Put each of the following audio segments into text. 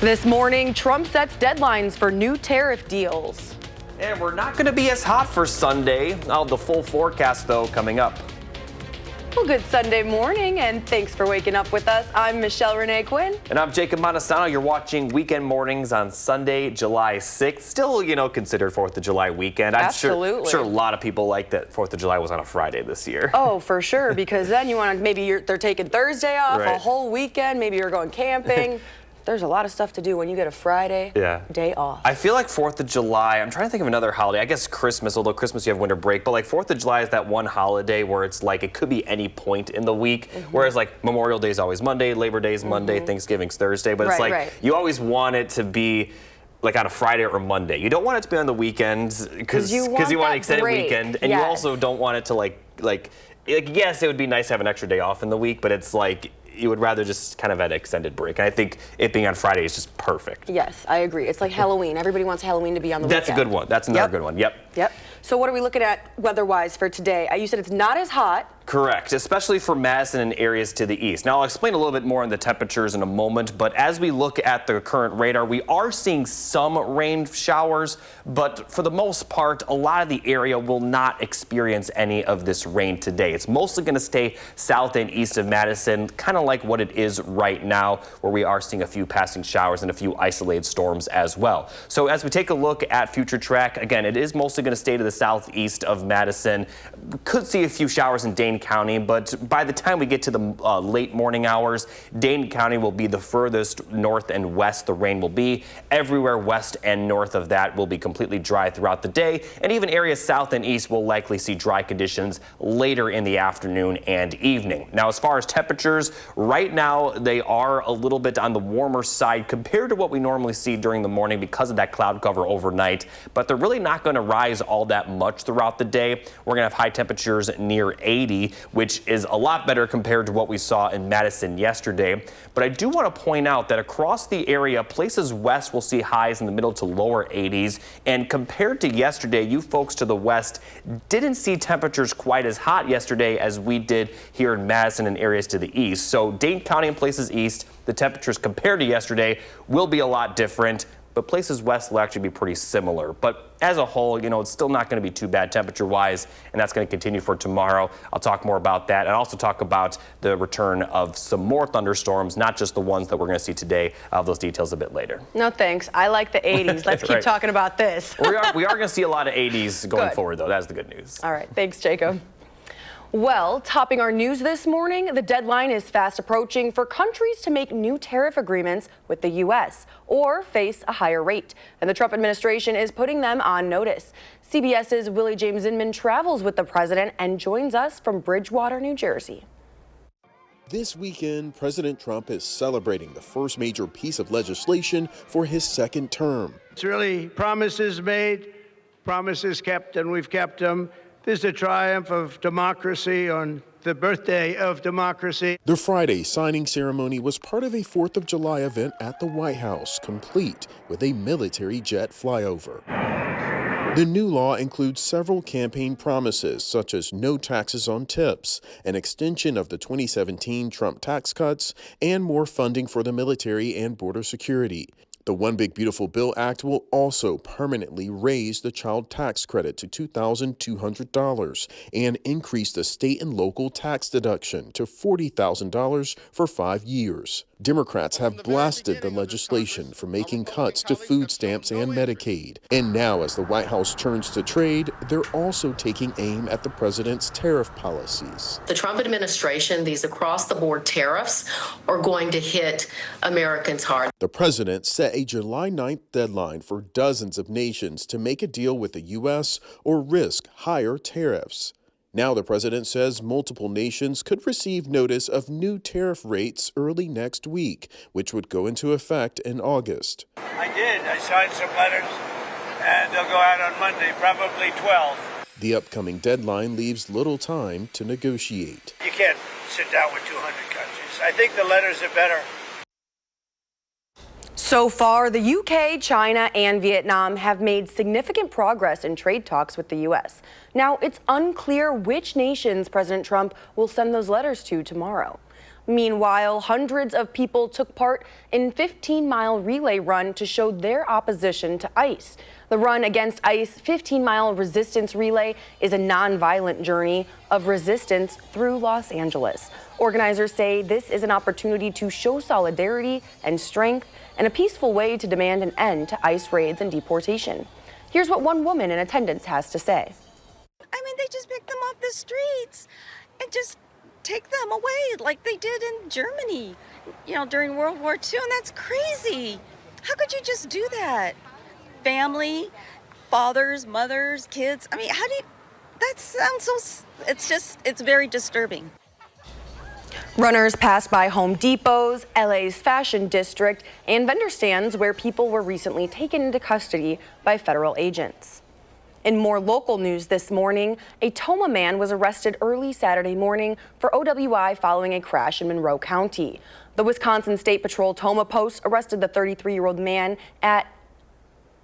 This morning, Trump sets deadlines for new tariff deals. And we're not going to be as hot for Sunday. I'll have the full forecast, though, coming up. Well, good Sunday morning, and thanks for waking up with us. I'm Michelle Renee Quinn. And I'm Jacob Madison. You're watching Weekend Mornings on Sunday, July 6th. Still, considered 4th of July weekend. Absolutely. I'm sure a lot of people like that 4th of July was on a Friday this year. Oh, for sure, because then you want to, they're taking Thursday off, Right. a whole weekend, maybe you're going camping. There's a lot of stuff to do when you get a Friday day off. I feel like 4th of July, I'm trying to think of another holiday. I guess Christmas, although Christmas you have winter break, but like 4th of July is that one holiday where it's like it could be any point in the week, whereas like Memorial Day is always Monday, Labor Day is Monday, Thanksgiving's Thursday, but it's like you always want it to be like on a Friday or Monday. You don't want it to be on the weekends because you want an extended weekend, and you also don't want it to like yes, it would be nice to have an extra day off in the week, but it's like you would rather just kind of have an extended break. And I think it being on Friday is just perfect. Yes, I agree. It's like Halloween. Everybody wants Halloween to be on the weekend. That's a good one. That's another good one. Yep. So what are we looking at weather-wise for today? You said it's not as hot. Correct, especially for Madison and areas to the east. Now, I'll explain a little bit more on the temperatures in a moment, but as we look at the current radar, we are seeing some rain showers, but for the most part, a lot of the area will not experience any of this rain today. It's mostly going to stay south and east of Madison, kind of like what it is right now, where we are seeing a few passing showers and a few isolated storms as well. So as we take a look at future track, again, it is mostly going to stay to the southeast of Madison. We could see a few showers in Dane County, but by the time we get to the late morning hours, Dane County will be the furthest north and west the rain will be. Everywhere west and north of that will be completely dry throughout the day, and even areas south and east will likely see dry conditions later in the afternoon and evening. Now, as far as temperatures, right now they are a little bit on the warmer side compared to what we normally see during the morning because of that cloud cover overnight, but they're really not going to rise all that much throughout the day. We're going to have high temperatures near 80, which is a lot better compared to what we saw in Madison yesterday. But I do want to point out that across the area, places west will see highs in the middle to lower 80s. And compared to yesterday, you folks to the west didn't see temperatures quite as hot yesterday as we did here in Madison and areas to the east. So Dane County and places east, the temperatures compared to yesterday will be a lot different, but places west will actually be pretty similar. But as a whole, it's still not going to be too bad temperature-wise, and that's going to continue for tomorrow. I'll talk more about that, and also talk about the return of some more thunderstorms, not just the ones that we're going to see today. I'll have those details a bit later. No thanks. I like the 80s. Let's keep talking about this. we are going to see a lot of 80s going forward, though. That's the good news. All right. Thanks, Jacob. Well, topping our news this morning, the deadline is fast approaching for countries to make new tariff agreements with the U.S. or face a higher rate. And the Trump administration is putting them on notice. CBS's Willie James Inman travels with the president and joins us from Bridgewater, New Jersey. This weekend, President Trump is celebrating the first major piece of legislation for his second term. It's really promises made, promises kept, and we've kept them. This is a triumph of democracy on the birthday of democracy. The Friday signing ceremony was part of a 4th of July event at the White House, complete with a military jet flyover. The new law includes several campaign promises, such as no taxes on tips, an extension of the 2017 Trump tax cuts, and more funding for the military and border security. The One Big Beautiful Bill Act will also permanently raise the child tax credit to $2,200 and increase the state and local tax deduction to $40,000 for 5 years. Democrats have blasted the legislation for making cuts to food stamps and Medicaid. And now, as the White House turns to trade, they're also taking aim at the president's tariff policies. The Trump administration, these across-the-board tariffs are going to hit Americans hard. The president set a July 9th deadline for dozens of nations to make a deal with the U.S. or risk higher tariffs. Now the president says multiple nations could receive notice of new tariff rates early next week, which would go into effect in August. I did. I signed some letters, and they'll go out on Monday, probably 12. The upcoming deadline leaves little time to negotiate. You can't sit down with 200 countries. I think the letters are better. So far, the UK, China, and Vietnam have made significant progress in trade talks with the U.S. Now, it's unclear which nations President Trump will send those letters to tomorrow. Meanwhile, hundreds of people took part in a 15-mile relay run to show their opposition to ICE. The Run Against ICE 15-mile resistance relay is a nonviolent journey of resistance through Los Angeles. Organizers say this is an opportunity to show solidarity and strength and a peaceful way to demand an end to ICE raids and deportation. Here's what one woman in attendance has to say. I mean, they just pick them off the streets and just take them away like they did in Germany, during World War II, and that's crazy. How could you just do that? Family, fathers, mothers, kids. I mean, that sounds so, it's very disturbing. Runners passed by Home Depots, LA's fashion district, and vendor stands where people were recently taken into custody by federal agents. In more local news this morning, a Toma man was arrested early Saturday morning for OWI following a crash in Monroe County. The Wisconsin State Patrol Toma post arrested the 33-year-old man at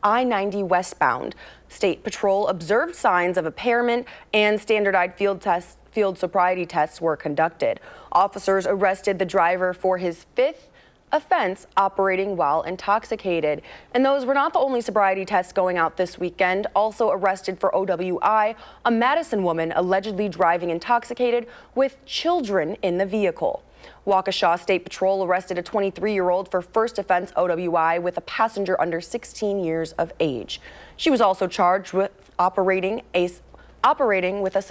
I-90 westbound. State Patrol observed signs of impairment and standardized field sobriety tests were conducted. Officers arrested the driver for his fifth offense, operating while intoxicated. And those were not the only sobriety tests going out this weekend. Also arrested for OWI, a Madison woman allegedly driving intoxicated with children in the vehicle. Waukesha State Patrol arrested a 23-year-old for first offense OWI with a passenger under 16 years of age. She was also charged with operating with a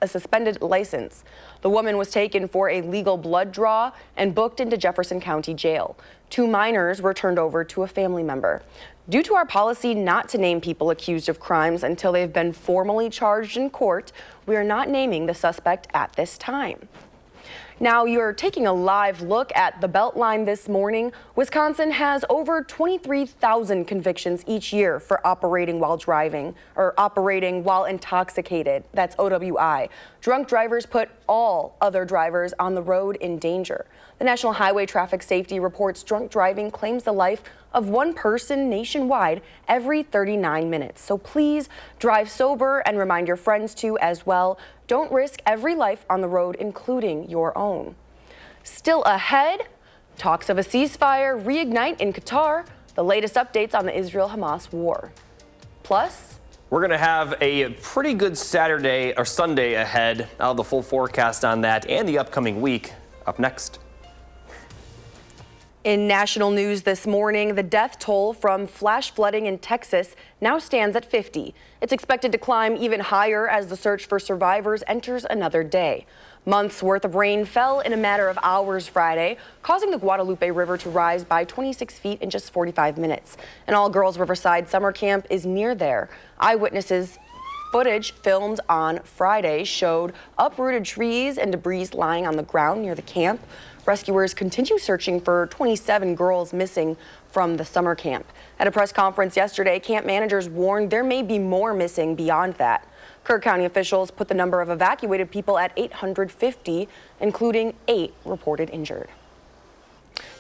suspended license. The woman was taken for a legal blood draw and booked into Jefferson County Jail. 2 minors were turned over to a family member. Due to our policy not to name people accused of crimes until they've been formally charged in court, we are not naming the suspect at this time. Now you're taking a live look at the Beltline this morning. Wisconsin has over 23,000 convictions each year for operating while driving or operating while intoxicated. That's OWI. Drunk drivers put all other drivers on the road in danger. The National Highway Traffic Safety reports drunk driving claims the life of one person nationwide every 39 minutes. So please drive sober and remind your friends to as well. Don't risk every life on the road, including your own. Still ahead, talks of a ceasefire reignite in Qatar, the latest updates on the Israel-Hamas war. Plus, we're going to have a pretty good Saturday or Sunday ahead. I'll have the full forecast on that and the upcoming week up next. In national news this morning, the death toll from flash flooding in Texas now stands at 50. It's expected to climb even higher as the search for survivors enters another day. Months worth of rain fell in a matter of hours Friday, causing the Guadalupe River to rise by 26 feet in just 45 minutes. An all-girls Riverside summer camp is near there. Eyewitnesses footage filmed on Friday showed uprooted trees and debris lying on the ground near the camp. Rescuers continue searching for 27 girls missing from the summer camp. At a press conference yesterday, camp managers warned there may be more missing beyond that. Kerr County officials put the number of evacuated people at 850, including 8 reported injured.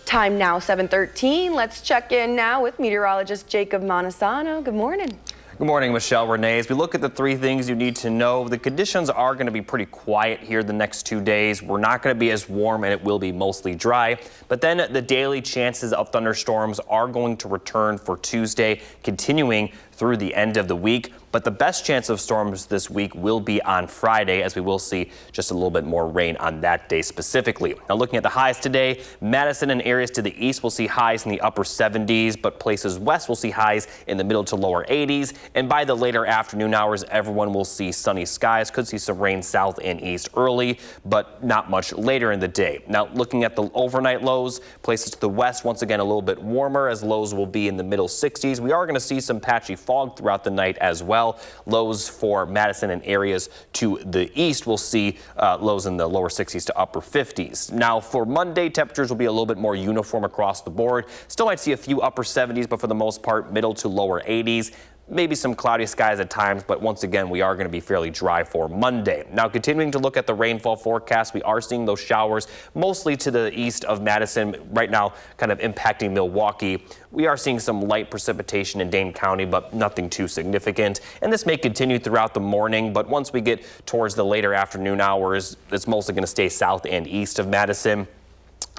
Time now 7:13. Let's check in now with meteorologist Jacob Montesano. Good morning. Good morning, Michelle Renee. As we look at the 3 things you need to know, the conditions are going to be pretty quiet here the next 2 days. We're not going to be as warm and it will be mostly dry. But then the daily chances of thunderstorms are going to return for Tuesday, continuing through the end of the week. But the best chance of storms this week will be on Friday, as we will see just a little bit more rain on that day specifically. Now looking at the highs today, Madison and areas to the east will see highs in the upper 70s, but places west will see highs in the middle to lower 80s. And by the later afternoon hours, everyone will see sunny skies. Could see some rain south and east early, but not much later in the day. Now looking at the overnight lows, places to the west, once again a little bit warmer, as lows will be in the middle 60s. We are going to see some patchy fog throughout the night as well. Lows for Madison and areas to the east will see lows in the lower 60s to upper 50s. Now for Monday, temperatures will be a little bit more uniform across the board. Still might see a few upper 70s, but for the most part, middle to lower 80s. maybe some cloudy skies at times, but once again, we are going to be fairly dry for Monday. Now, continuing to look at the rainfall forecast, we are seeing those showers mostly to the east of Madison right now, kind of impacting Milwaukee. We are seeing some light precipitation in Dane County, but nothing too significant. And this may continue throughout the morning, but once we get towards the later afternoon hours, it's mostly going to stay south and east of Madison.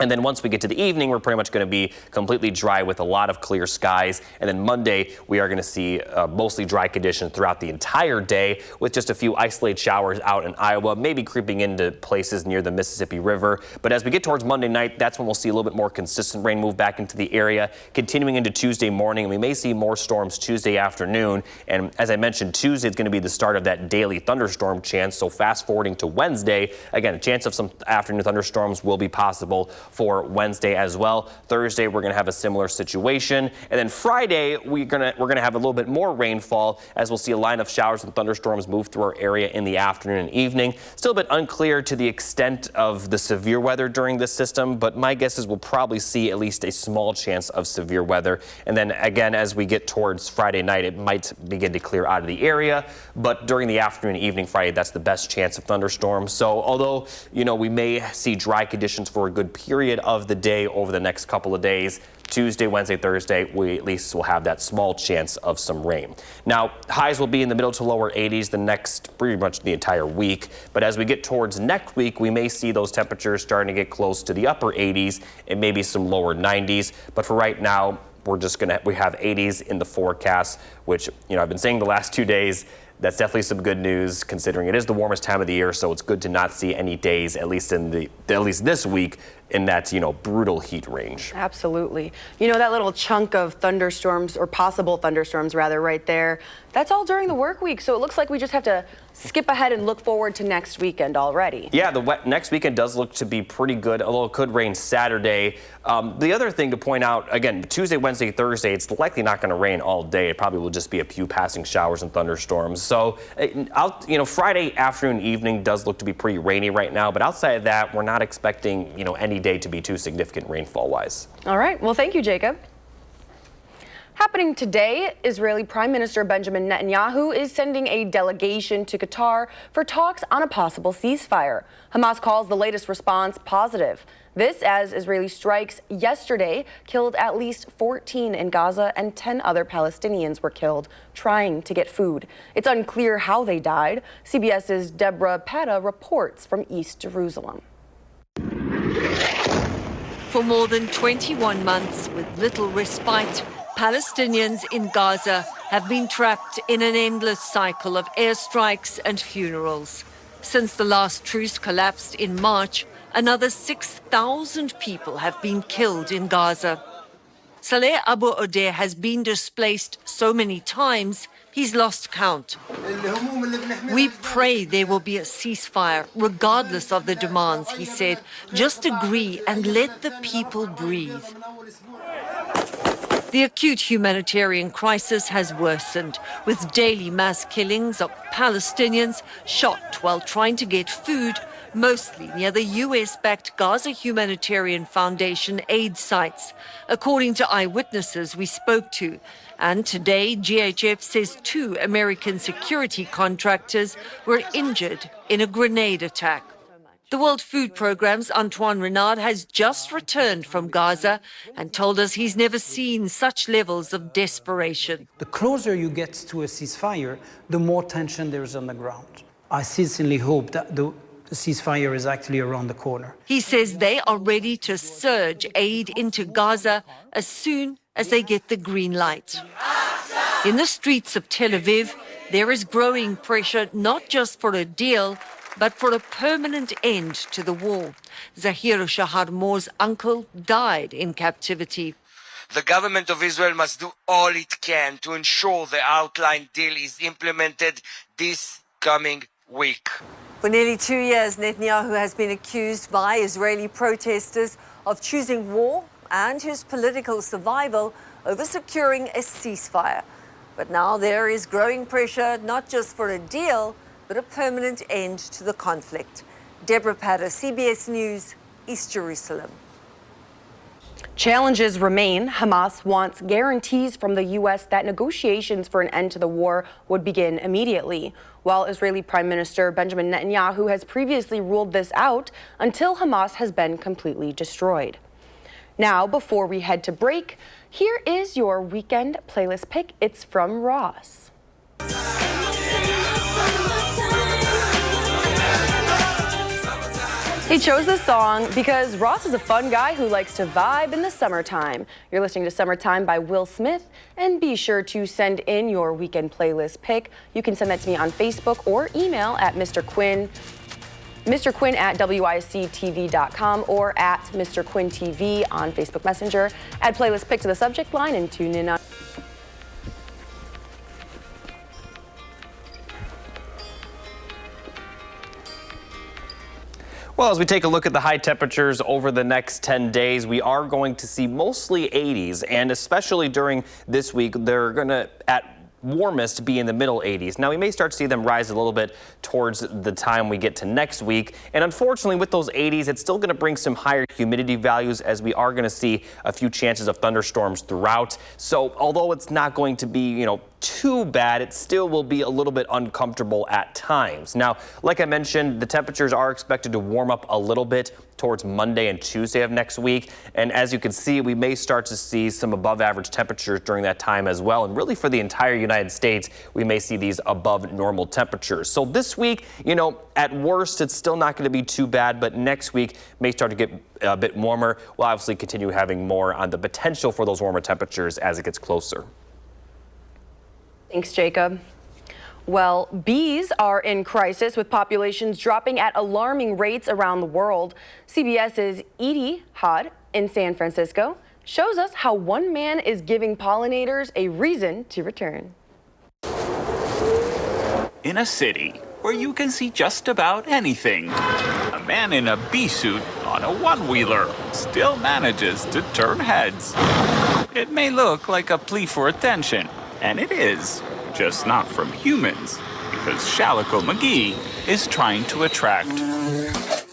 And then once we get to the evening, we're pretty much going to be completely dry with a lot of clear skies. And then Monday, we are going to see mostly dry conditions throughout the entire day with just a few isolated showers out in Iowa, maybe creeping into places near the Mississippi River. But as we get towards Monday night, that's when we'll see a little bit more consistent rain move back into the area, continuing into Tuesday morning. And we may see more storms Tuesday afternoon. And as I mentioned, Tuesday is going to be the start of that daily thunderstorm chance. So fast forwarding to Wednesday, again, a chance of some afternoon thunderstorms will be possible for Wednesday as well. Thursday, we're going to have a similar situation. And then Friday, we're going to have a little bit more rainfall as we'll see a line of showers and thunderstorms move through our area in the afternoon and evening. Still a bit unclear to the extent of the severe weather during this system, but my guess is we'll probably see at least a small chance of severe weather. And then again, as we get towards Friday night, it might begin to clear out of the area. But during the afternoon and evening Friday, that's the best chance of thunderstorms. So although, we may see dry conditions for a good period of the day over the next couple of days, Tuesday, Wednesday, Thursday, we at least will have that small chance of some rain. Now, highs will be in the middle to lower 80s pretty much the entire week. But as we get towards next week, we may see those temperatures starting to get close to the upper 80s and maybe some lower 90s. But for right now, we have 80s in the forecast, which, I've been saying the last 2 days. That's definitely some good news considering it is the warmest time of the year, so it's good to not see any days, at least this week, in that, brutal heat range. Absolutely. That little chunk of thunderstorms, or possible thunderstorms rather, right there, that's all during the work week. So it looks like we just have to skip ahead and look forward to next weekend already. Yeah, next weekend does look to be pretty good, although it could rain Saturday. The other thing to point out, again, Tuesday, Wednesday, Thursday, it's likely not going to rain all day. It probably will just be a few passing showers and thunderstorms. So, Friday afternoon, evening does look to be pretty rainy right now. But outside of that, we're not expecting, any day to be too significant rainfall-wise. All right. Well, thank you, Jacob. Happening today, Israeli Prime Minister Benjamin Netanyahu is sending a delegation to Qatar for talks on a possible ceasefire. Hamas calls the latest response positive. This as Israeli strikes yesterday killed at least 14 in Gaza and 10 other Palestinians were killed trying to get food. It's unclear how they died. CBS's Deborah Petta reports from East Jerusalem. For more than 21 months with little respite, Palestinians in Gaza have been trapped in an endless cycle of airstrikes and funerals. Since the last truce collapsed in March, another 6,000 people have been killed in Gaza. Saleh Abu Odeh has been displaced so many times, he's lost count. We pray there will be a ceasefire, regardless of the demands, he said. Just agree and let the people breathe. The acute humanitarian crisis has worsened, with daily mass killings of Palestinians shot while trying to get food, mostly near the US-backed Gaza Humanitarian Foundation aid sites, according to eyewitnesses we spoke to. And today, GHF says 2 American security contractors were injured in a grenade attack. The World Food Programme's Antoine Renard has just returned from Gaza and told us he's never seen such levels of desperation. The closer you get to a ceasefire, the more tension there is on the ground. I sincerely hope that the ceasefire is actually around the corner. He says they are ready to surge aid into Gaza as soon as they get the green light. In the streets of Tel Aviv, there is growing pressure not just for a deal, but for a permanent end to the war. Zahir Shahar Mor's uncle died in captivity. The government of Israel must do all it can to ensure the outlined deal is implemented this coming week. For nearly 2 years, Netanyahu has been accused by Israeli protesters of choosing war and his political survival over securing a ceasefire. But now there is growing pressure not just for a deal, but a permanent end to the conflict. Deborah Patter, CBS News, East Jerusalem. Challenges remain. Hamas wants guarantees from the U.S. that negotiations for an end to the war would begin immediately, while Israeli Prime Minister Benjamin Netanyahu has previously ruled this out until Hamas has been completely destroyed. Now, before we head to break, here is your weekend playlist pick. It's from Ross. He chose this song because Ross is a fun guy who likes to vibe in the summertime. You're listening to Summertime by Will Smith, and be sure to send in your weekend playlist pick. You can send that to me on Facebook or email at Mr. Quinn at WISC-TV.com or at Mr. Quinn TV on Facebook Messenger. Add playlist pick to the subject line and tune in on. Well, as we take a look at the high temperatures over the next 10 days, we are going to see mostly 80s, and especially during this week, they're going to, at warmest, be in the middle 80s. Now, we may start to see them rise a little bit towards the time we get to next week. And unfortunately, with those 80s, it's still going to bring some higher humidity values, as we are going to see a few chances of thunderstorms throughout. So although it's not going to be, too bad, it still will be a little bit uncomfortable at times. Now, like I mentioned, the temperatures are expected to warm up a little bit towards Monday and Tuesday of next week. And as you can see, we may start to see some above average temperatures during that time as well. And really for the entire United States, we may see these above normal temperatures. So this week, at worst, it's still not going to be too bad, but next week may start to get a bit warmer. We'll obviously continue having more on the potential for those warmer temperatures as it gets closer. Thanks, Jacob. Well, bees are in crisis with populations dropping at alarming rates around the world. CBS's Edie Hod in San Francisco shows us how one man is giving pollinators a reason to return. In a city where you can see just about anything, a man in a bee suit on a one-wheeler still manages to turn heads. It may look like a plea for attention, and it is, just not from humans, because Shalico McGee is trying to attract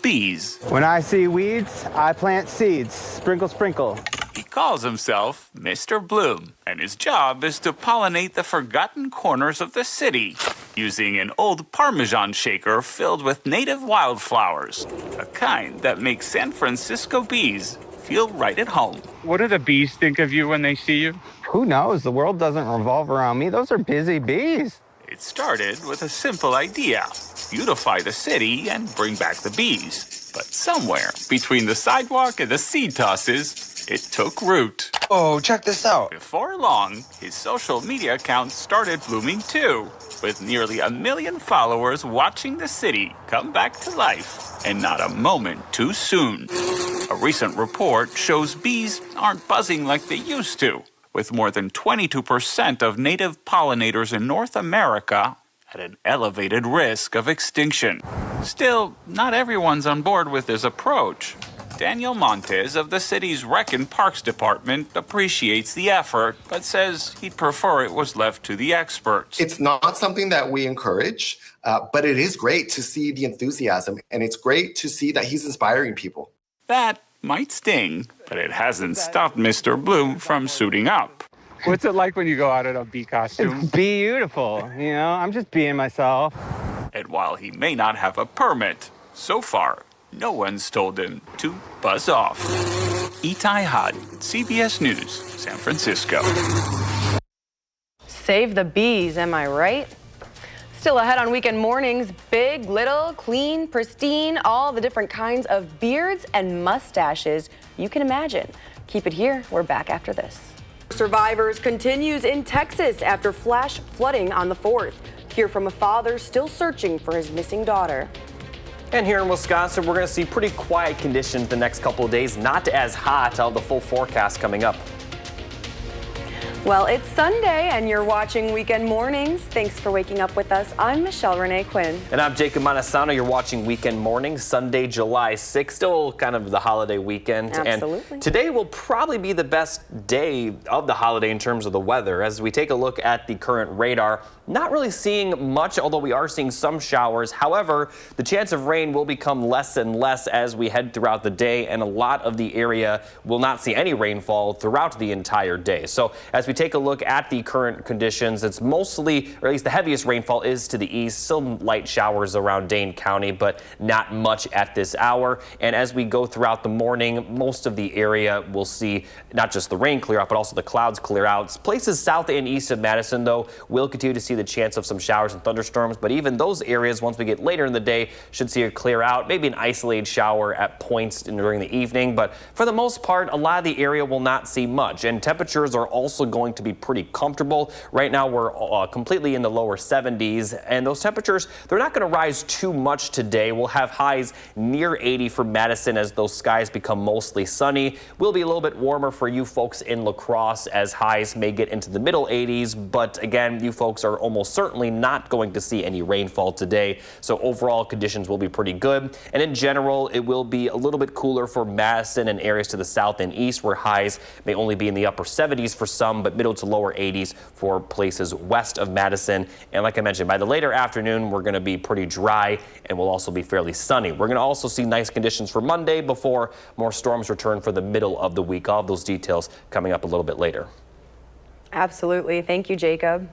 bees. When I see weeds, I plant seeds. Sprinkle, sprinkle. He calls himself Mr. Bloom, and his job is to pollinate the forgotten corners of the city using an old Parmesan shaker filled with native wildflowers, a kind that makes San Francisco bees feel right at home. What do the bees think of you when they see you? Who knows? The world doesn't revolve around me. Those are busy bees. It started with a simple idea: beautify the city and bring back the bees. But somewhere between the sidewalk and the seed tosses, it took root. Oh, check this out. Before long, his social media account started blooming too, with nearly 1 million followers watching the city come back to life, and not a moment too soon. A recent report shows bees aren't buzzing like they used to, with more than 22% of native pollinators in North America at an elevated risk of extinction. Still, not everyone's on board with this approach. Daniel Montes of the city's Rec and Parks Department appreciates the effort, but says he'd prefer it was left to the experts. It's not something that we encourage, but it is great to see the enthusiasm, and it's great to see that he's inspiring people. That might sting, but it hasn't stopped Mr. Bloom from suiting up. What's it like when you go out in a bee costume? It's beautiful. I'm just being myself. And while he may not have a permit, so far, no one's told him to buzz off. Itai Hod, CBS News, San Francisco. Save the bees, am I right? Still ahead on weekend mornings, big, little, clean, pristine, all the different kinds of beards and mustaches you can imagine. Keep it here. We're back after this. Survivors continues in Texas after flash flooding on the 4th. Hear from a father still searching for his missing daughter. And here in Wisconsin, we're going to see pretty quiet conditions the next couple of days. Not as hot. I'll have the full forecast coming up. Well, it's Sunday and you're watching Weekend Mornings. Thanks for waking up with us. I'm Michelle Renee Quinn. And I'm Jacob Madison. You're watching Weekend Mornings, Sunday, July 6th. Still kind of the holiday weekend. Absolutely. And today will probably be the best day of the holiday in terms of the weather. As we take a look at the current radar, not really seeing much, although we are seeing some showers. However, the chance of rain will become less and less as we head throughout the day, and a lot of the area will not see any rainfall throughout the entire day. So as we take a look at the current conditions, it's mostly, or at least the heaviest rainfall is to the east. Some light showers around Dane County, but not much at this hour. And as we go throughout the morning, most of the area will see not just the rain clear out, but also the clouds clear out. Places south and east of Madison, though, will continue to see the chance of some showers and thunderstorms. But even those areas, once we get later in the day, should see a clear out, maybe an isolated shower at points during the evening. But for the most part, a lot of the area will not see much. And temperatures are also going to be pretty comfortable. Right now, we're completely in the lower 70s. And those temperatures, they're not going to rise too much today. We'll have highs near 80 for Madison as those skies become mostly sunny. Will be a little bit warmer for you folks in La Crosse as highs may get into the middle 80s. But again, you folks are almost certainly not going to see any rainfall today. So overall conditions will be pretty good. And in general, it will be a little bit cooler for Madison and areas to the south and east where highs may only be in the upper 70s for some, but middle to lower 80s for places west of Madison. And like I mentioned, by the later afternoon, we're going to be pretty dry and will also be fairly sunny. We're going to also see nice conditions for Monday before more storms return for the middle of the week. All of those details coming up a little bit later. Absolutely. Thank you, Jacob.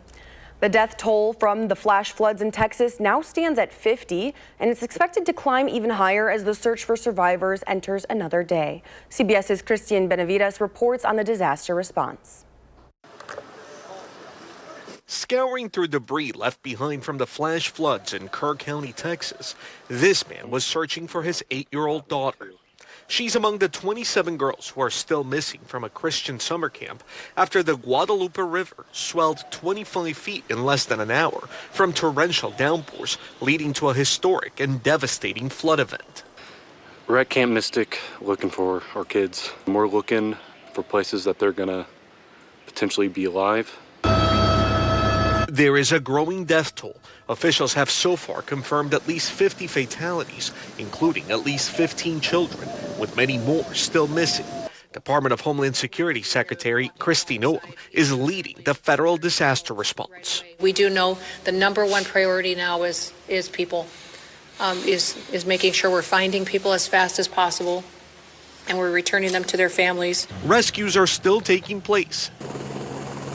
The death toll from the flash floods in Texas now stands at 50, and it's expected to climb even higher as the search for survivors enters another day. CBS's Christian Benavides reports on the disaster response. Scouring through debris left behind from the flash floods in Kerr County, Texas, this man was searching for his 8-year-old daughter. She's among the 27 girls who are still missing from a Christian summer camp after the Guadalupe River swelled 25 feet in less than an hour from torrential downpours, leading to a historic and devastating flood event. We're at Camp Mystic looking for our kids. We're looking for places that they're going to potentially be alive. There is a growing death toll. Officials have so far confirmed at least 50 fatalities, including at least 15 children, with many more still missing. Department of Homeland Security Secretary Kristi Noem is leading the federal disaster response. We do know the number one priority now is people, is making sure we're finding people as fast as possible, and we're returning them to their families. Rescues are still taking place,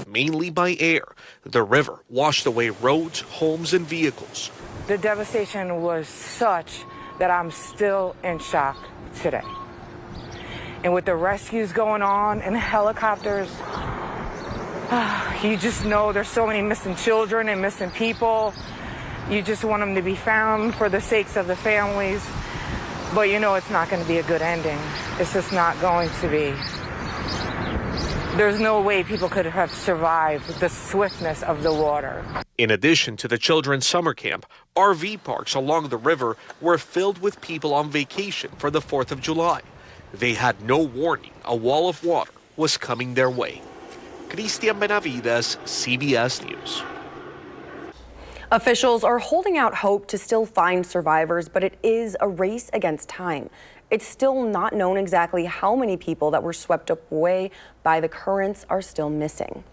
mainly by air. The river washed away roads, homes, and vehicles. The devastation was such that I'm still in shock today. And with the rescues going on and helicopters, you just know there's so many missing children and missing people. You just want them to be found for the sakes of the families. But you know it's not going to be a good ending. It's just not going to be. There's no way people could have survived the swiftness of the water. In addition to the children's summer camp, RV parks along the river were filled with people on vacation for the 4th of July. They had no warning a wall of water was coming their way. Christian Benavides, CBS News. Officials are holding out hope to still find survivors, but it is a race against time. It's still not known exactly how many people that were swept away by the currents are still missing.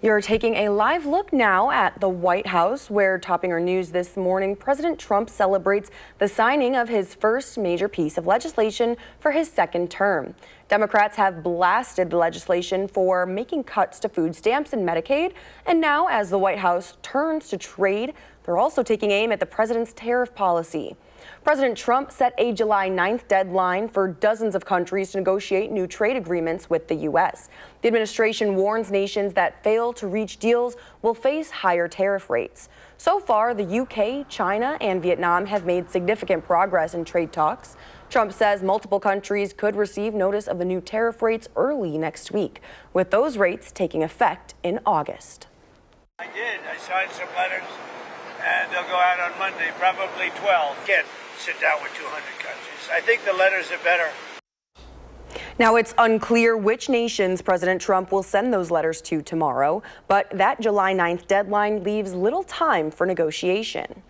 You're taking a live look now at the White House, where topping our news this morning, President Trump celebrates the signing of his first major piece of legislation for his second term. Democrats have blasted the legislation for making cuts to food stamps and Medicaid. And now, as the White House turns to trade, they're also taking aim at the president's tariff policy. President Trump set a July 9th deadline for dozens of countries to negotiate new trade agreements with the U.S. The administration warns nations that fail to reach deals will face higher tariff rates. So far, the UK, China, and Vietnam have made significant progress in trade talks. Trump says multiple countries could receive notice of the new tariff rates early next week, with those rates taking effect in August. I did. I signed some letters, and they'll go out on Monday, probably 12. Can't sit down with 200 countries. I think the letters are better. Now, it's unclear which nations President Trump will send those letters to tomorrow, but that July 9th deadline leaves little time for negotiation.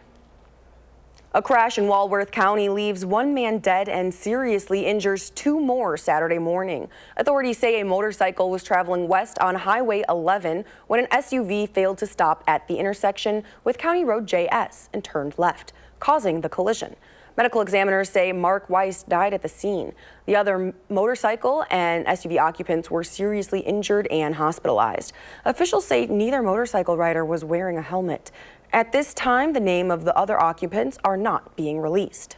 A crash in Walworth County leaves one man dead and seriously injures two more Saturday morning. Authorities say a motorcycle was traveling west on Highway 11 when an SUV failed to stop at the intersection with County Road JS and turned left, causing the collision. Medical examiners say Mark Weiss died at the scene. The other motorcycle and SUV occupants were seriously injured and hospitalized. Officials say neither motorcycle rider was wearing a helmet. At this time, the name of the other occupants are not being released.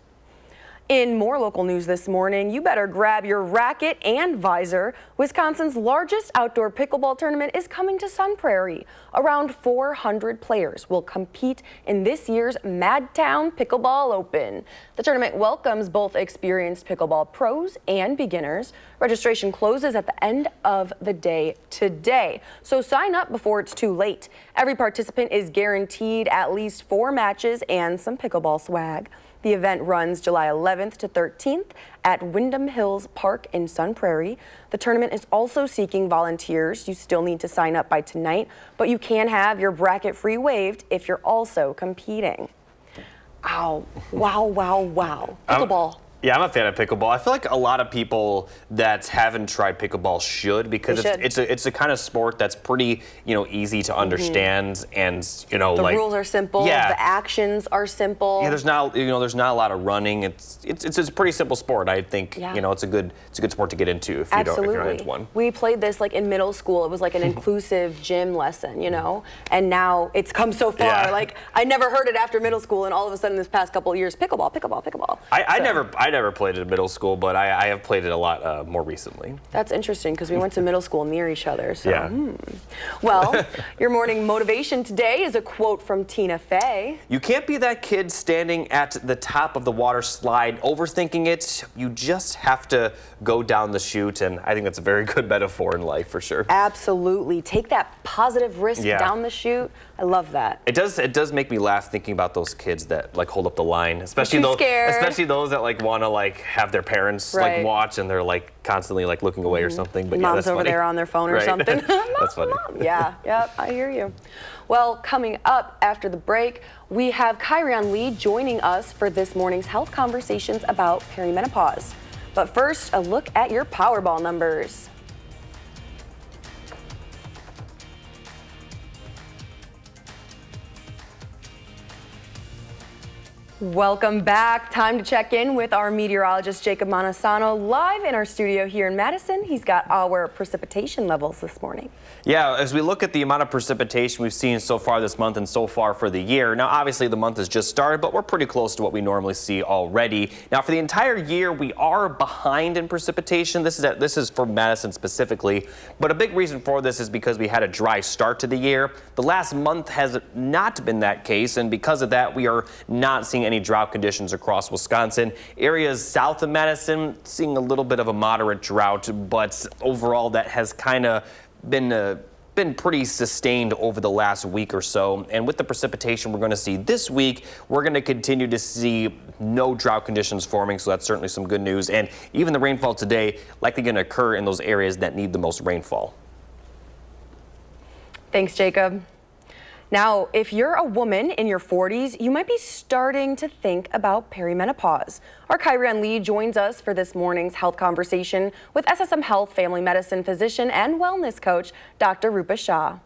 In more local news this morning, you better grab your racket and visor. Wisconsin's largest outdoor pickleball tournament is coming to Sun Prairie. Around 400 players will compete in this year's Madtown Pickleball Open. The tournament welcomes both experienced pickleball pros and beginners. Registration closes at the end of the day today, so sign up before it's too late. Every participant is guaranteed at least 4 matches and some pickleball swag. The event runs July 11th to 13th at Wyndham Hills Park in Sun Prairie. The tournament is also seeking volunteers. You still need to sign up by tonight, but you can have your bracket fee waived if you're also competing. Ow, wow, wow, wow. Pickleball. Yeah, I'm a fan of pickleball. I feel like a lot of people that haven't tried pickleball should, because it's a kind of sport that's pretty, easy to understand, and the rules are simple. Yeah. The actions are simple. Yeah, there's not a lot of running. It's a pretty simple sport. I think it's a good sport to get into if you're not into one. We played this like in middle school. It was like an inclusive gym lesson, and now it's come so far. Yeah. Like I never heard it after middle school, and all of a sudden this past couple of years, pickleball. I never played it in middle school, but I have played it a lot more recently. That's interesting because we went to middle school near each other. So, yeah. Well, your morning motivation today is a quote from Tina Fey. You can't be that kid standing at the top of the water slide overthinking it. You just have to go down the chute, and I think that's a very good metaphor in life for sure. Absolutely. Take that positive risk down the chute. I love that. It does make me laugh thinking about those kids that hold up the line, especially those that want to have their parents watch, and they're constantly looking away or something. But Mom's that's over funny. there on their phone or something. That's funny. Yeah, I hear you. Well, coming up after the break, we have Kyrian Lee joining us for this morning's health conversations about perimenopause. But first, a look at your Powerball numbers. Welcome back. Time to check in with our meteorologist, Jacob Manasano, live in our studio here in Madison. He's got our precipitation levels this morning. Yeah, as we look at the amount of precipitation we've seen so far this month and so far for the year, now obviously the month has just started, but we're pretty close to what we normally see already. Now for the entire year, we are behind in precipitation. This is for Madison specifically, but a big reason for this is because we had a dry start to the year. The last month has not been that case, and because of that, we are not seeing any drought conditions across Wisconsin. Areas south of Madison seeing a little bit of a moderate drought, but overall that has kind of been pretty sustained over the last week or so. And with the precipitation we're going to see this week, we're going to continue to see no drought conditions forming, so that's certainly some good news. And even the rainfall today likely going to occur in those areas that need the most rainfall. Thanks, Jacob. Now, if you're a woman in your 40s, you might be starting to think about perimenopause. Our Kyrian Lee joins us for this morning's health conversation with SSM Health family medicine physician and wellness coach, Dr. Rupa Shah.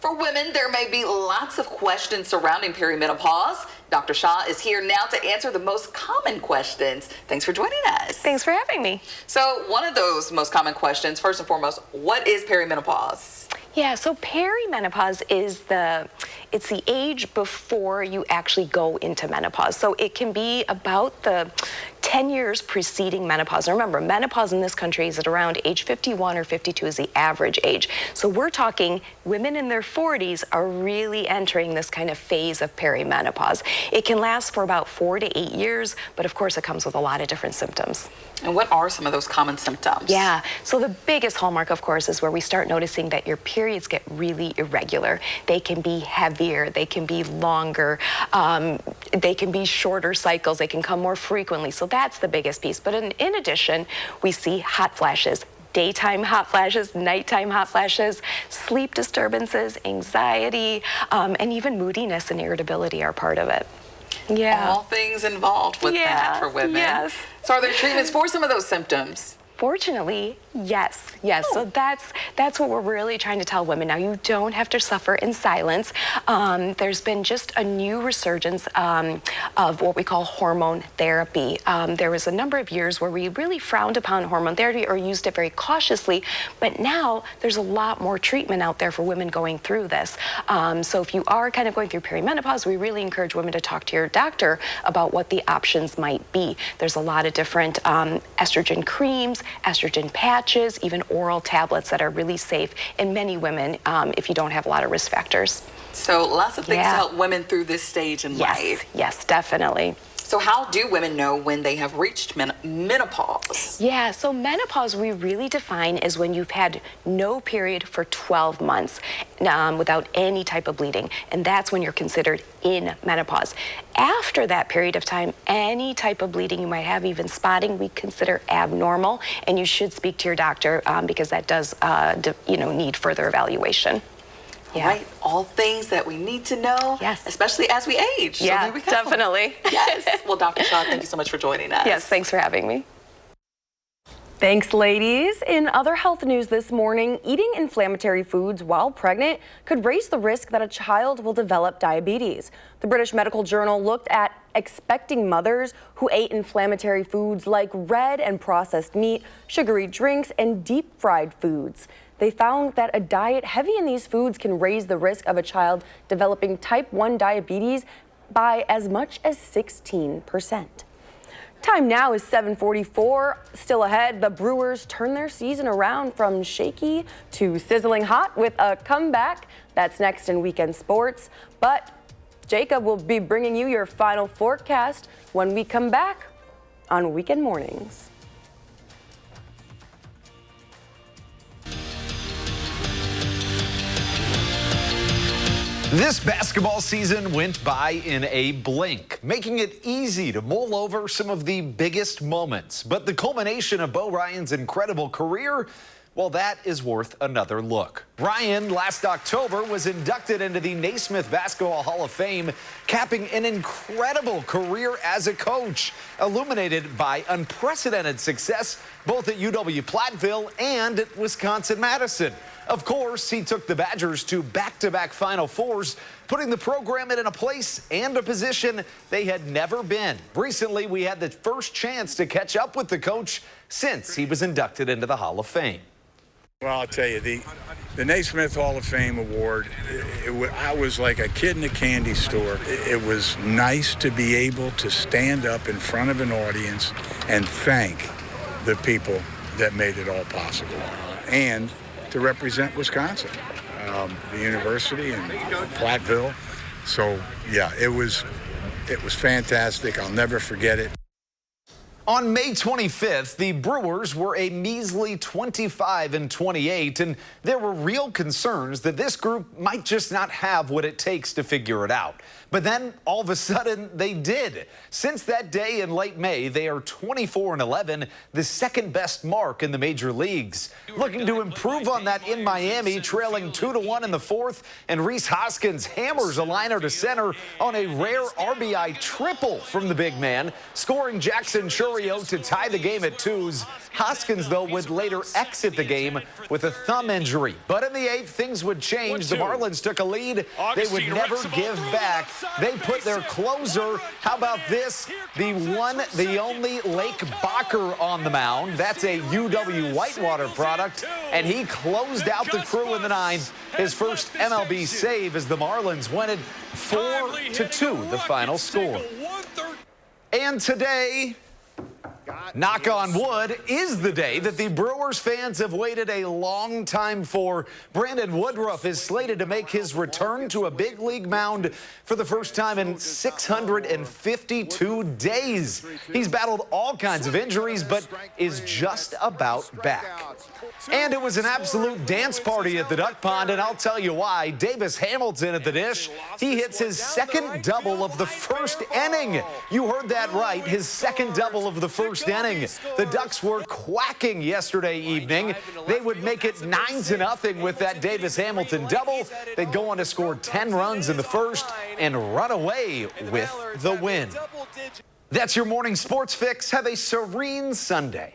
For women, there may be lots of questions surrounding perimenopause. Dr. Shah is here now to answer the most common questions. Thanks for joining us. Thanks for having me. So one of those most common questions, first and foremost, what is perimenopause? Yeah, so perimenopause is the age before you actually go into menopause. So it can be about the 10 years preceding menopause. And remember, menopause in this country is at around age 51 or 52 is the average age. So we're talking women in their 40s are really entering this kind of phase of perimenopause. It can last for about 4 to 8 years, but of course it comes with a lot of different symptoms. And what are some of those common symptoms? Yeah, so the biggest hallmark, of course, is where we start noticing that your period periods get really irregular. They can be heavier, they can be longer, they can be shorter cycles, they can come more frequently. So that's the biggest piece. But in addition, we see hot flashes. Daytime hot flashes, nighttime hot flashes, sleep disturbances, anxiety, and even moodiness and irritability are part of it. Yeah. All things involved with that for women. Yes. So are there treatments for some of those symptoms? Fortunately, yes. So that's what we're really trying to tell women. Now, you don't have to suffer in silence. There's been just a new resurgence of what we call hormone therapy. There was a number of years where we really frowned upon hormone therapy or used it very cautiously, but now there's a lot more treatment out there for women going through this. So if you are kind of going through perimenopause, we really encourage women to talk to your doctor about what the options might be. There's a lot of different estrogen creams, estrogen patches, even oral tablets that are really safe in many women if you don't have a lot of risk factors. So lots of things to help women through this stage in life. Yes, definitely. So how do women know when they have reached menopause? Yeah, so menopause we really define as when you've had no period for 12 months without any type of bleeding, and that's when you're considered in menopause. After that period of time, any type of bleeding you might have, even spotting, we consider abnormal, and you should speak to your doctor because that does need further evaluation. Yeah. Right, all things that we need to know, especially as we age. Yeah, so there we go. Definitely. Yes. Well, Dr. Shaw, thank you so much for joining us. Yes, thanks for having me. Thanks, ladies. In other health news this morning, eating inflammatory foods while pregnant could raise the risk that a child will develop diabetes. The British Medical Journal looked at expecting mothers who ate inflammatory foods like red and processed meat, sugary drinks, and deep-fried foods. They found that a diet heavy in these foods can raise the risk of a child developing type 1 diabetes by as much as 16%. Time now is 7:44. Still ahead, the Brewers turn their season around from shaky to sizzling hot with a comeback. That's next in Weekend Sports. But Jacob will be bringing you your final forecast when we come back on Weekend Mornings. This basketball season went by in a blink, making it easy to mull over some of the biggest moments. But the culmination of Bo Ryan's incredible career, well, that is worth another look. Ryan, last October, was inducted into the Naismith Basketball Hall of Fame, capping an incredible career as a coach, illuminated by unprecedented success both at UW-Platteville and at Wisconsin-Madison. Of course, he took the Badgers to back-to-back Final Fours, putting the program in a place and a position they had never been. Recently, we had the first chance to catch up with the coach since he was inducted into the Hall of Fame. Well, I'll tell you, the Naismith Hall of Fame award, I was like a kid in a candy store. It was nice to be able to stand up in front of an audience and thank the people that made it all possible. And to represent Wisconsin, the university and Platteville. So yeah, it was fantastic. I'll never forget it. On May 25th, the Brewers were a measly 25-28, and there were real concerns that this group might just not have what it takes to figure it out. But then, all of a sudden, they did. Since that day in late May, they are 24-11, the second best mark in the major leagues. Looking to improve on that in Miami, trailing 2-1 in the fourth, and Rhys Hoskins hammers a liner to center on a rare RBI triple from the big man, scoring Jackson Churio to tie the game at 2s. Hoskins, though, would later exit the game with a thumb injury. But in the eighth, things would change. The Marlins took a lead. They would never give back. They put their closer, how about this, the one, the only Lake Bacher on the mound. That's a UW Whitewater product, and he closed out the crew in the ninth. His first MLB save as the Marlins win it 4-2, the final score. And today, Knock on wood is the day that the Brewers fans have waited a long time for. Brandon Woodruff is slated to make his return to a big league mound for the first time in 652 days. He's battled all kinds of injuries, but is just about back. And it was an absolute dance party at the Duck Pond, and I'll tell you why. Davis Hamilton at the dish. He hits his second double of the first inning. You heard that right, his second double of the first inning. The Ducks were quacking yesterday evening. They would make it 9-0 with that Davis Hamilton double. They'd go on to score 10 runs in the first and run away with the win. That's your morning sports fix. Have a serene Sunday.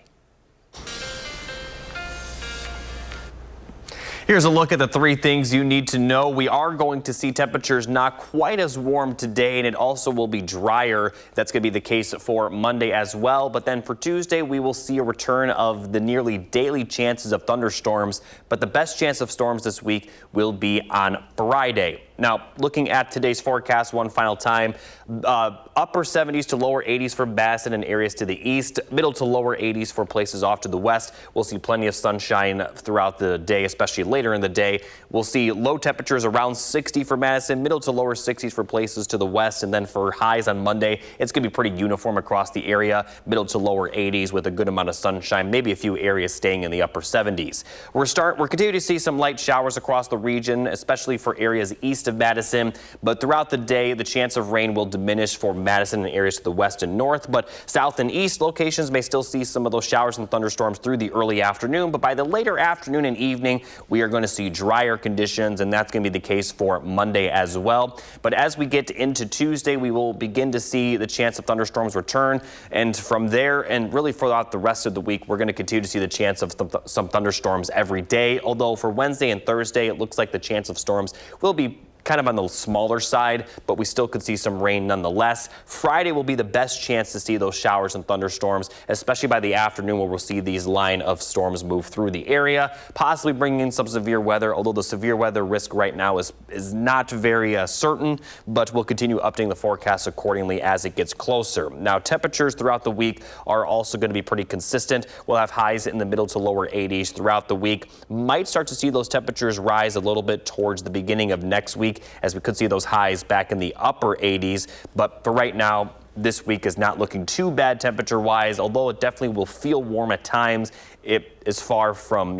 Here's a look at the 3 things you need to know. We are going to see temperatures not quite as warm today, and it also will be drier. That's going to be the case for Monday as well. But then for Tuesday, we will see a return of the nearly daily chances of thunderstorms. But the best chance of storms this week will be on Friday. Now, looking at today's forecast one final time, upper 70s to lower 80s for Madison and areas to the east, middle to lower 80s for places off to the west. We'll see plenty of sunshine throughout the day, especially later in the day. We'll see low temperatures around 60 for Madison, middle to lower 60s for places to the west. And then for highs on Monday, it's going to be pretty uniform across the area, middle to lower 80s with a good amount of sunshine, maybe a few areas staying in the upper 70s. We're continuing to see some light showers across the region, especially for areas east of Madison, but throughout the day, the chance of rain will diminish for Madison and areas to the west and north, but south and east locations may still see some of those showers and thunderstorms through the early afternoon, but by the later afternoon and evening, we are going to see drier conditions, and that's going to be the case for Monday as well. But as we get into Tuesday, we will begin to see the chance of thunderstorms return, and from there and really throughout the rest of the week, we're going to continue to see the chance of some thunderstorms every day, although for Wednesday and Thursday, it looks like the chance of storms will be kind of on the smaller side, but we still could see some rain nonetheless. Friday will be the best chance to see those showers and thunderstorms, especially by the afternoon where we'll see these line of storms move through the area, possibly bringing in some severe weather, although the severe weather risk right now is not very certain, but we'll continue updating the forecast accordingly as it gets closer. Now, temperatures throughout the week are also going to be pretty consistent. We'll have highs in the middle to lower 80s throughout the week. Might start to see those temperatures rise a little bit towards the beginning of next week, as we could see those highs back in the upper 80s. But for right now, this week is not looking too bad temperature-wise, although it definitely will feel warm at times. It is far from,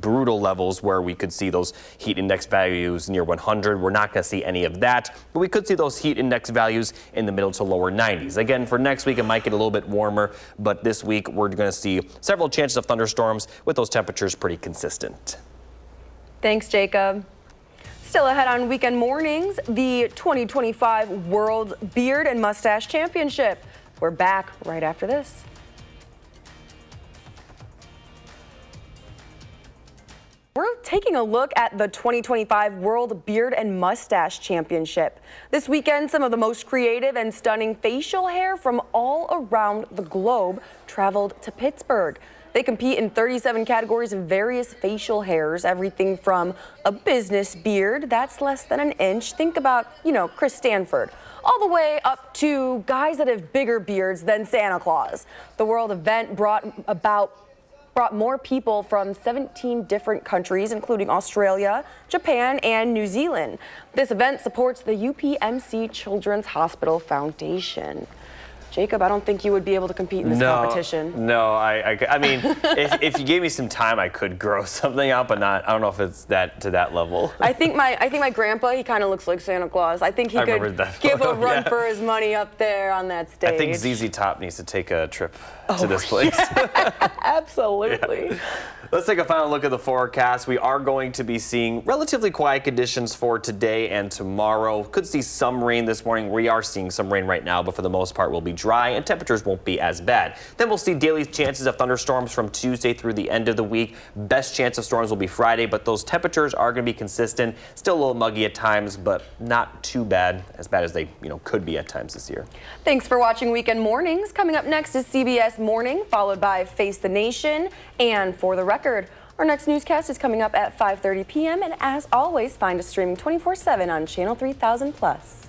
brutal levels where we could see those heat index values near 100. We're not going to see any of that, but we could see those heat index values in the middle to lower 90s. Again, for next week, it might get a little bit warmer, but this week we're going to see several chances of thunderstorms with those temperatures pretty consistent. Thanks, Jacob. Still ahead on weekend mornings, the 2025 World Beard and Mustache Championship. We're back right after this. We're taking a look at the 2025 World Beard and Mustache Championship. This weekend, some of the most creative and stunning facial hair from all around the globe traveled to Pittsburgh. They compete in 37 categories of various facial hairs, everything from a business beard that's less than an inch, think about, Chris Stanford, all the way up to guys that have bigger beards than Santa Claus. The World event brought more people from 17 different countries, including Australia, Japan, and New Zealand. This event supports the UPMC Children's Hospital Foundation. Jacob, I don't think you would be able to compete in this competition. No, I mean, if you gave me some time, I could grow something out, but not. I don't know if it's to that level. I think my grandpa, he kind of looks like Santa Claus. I think he could give a run for his money up there on that stage. I think ZZ Top needs to take a trip to this place. Yeah. Absolutely. Yeah. Let's take a final look at the forecast. We are going to be seeing relatively quiet conditions for today and tomorrow. Could see some rain this morning. We are seeing some rain right now, but for the most part, we'll be dry and temperatures won't be as bad. Then we'll see daily chances of thunderstorms from Tuesday through the end of the week. Best chance of storms will be Friday, but those temperatures are going to be consistent. Still a little muggy at times, but not too bad as they could be at times this year. Thanks for watching Weekend Mornings. Coming up next is CBS Morning, followed by Face the Nation and For the Record. Our next newscast is coming up at 5:30 p.m. and as always, find us streaming 24/7 on Channel 3000+.